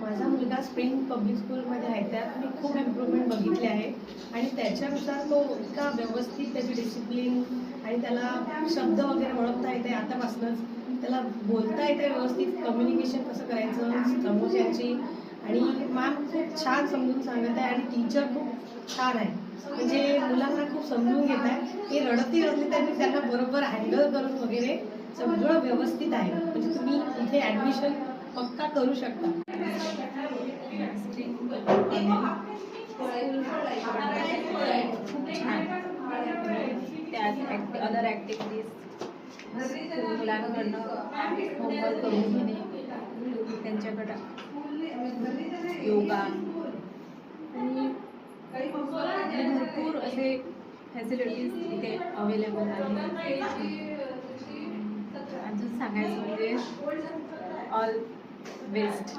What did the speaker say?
माझा मुलगा spring public स्कूलमध्ये आहे, त्यात मी खूप इम्प्रूव्हमेंट बघितले आहे आणि त्याच्यानुसार तो इतका व्यवस्थित त्याची डिसिप्लिन आणि त्याला शब्द वगैरे ओळखता येते आतापासूनच, त्याला बोलता येते व्यवस्थित, कम्युनिकेशन कसं करायचं समोरच्याची, आणि मॅम खूप छान समजून सांगत आहे आणि टीचर खूप छान आहे. म्हणजे मुलांना खूप समजून घेत आहे. हे रडती असली तरी त्यांना बरोबर हँडल करून वगैरे सगळं व्यवस्थित आहे. म्हणजे तुम्ही इथे ॲडमिशन पक्का करू शकता. खूप छान. त्यात अदर ॲक्टिव्हिटीज मुलांकडनं होमवर्क करून घेणे, त्यांच्याकडं योगा आणि भरपूर असे फॅसिलिटीज इथे अवेलेबल आहेत. अजून सांगायचं म्हणजे ऑल बेस्ट.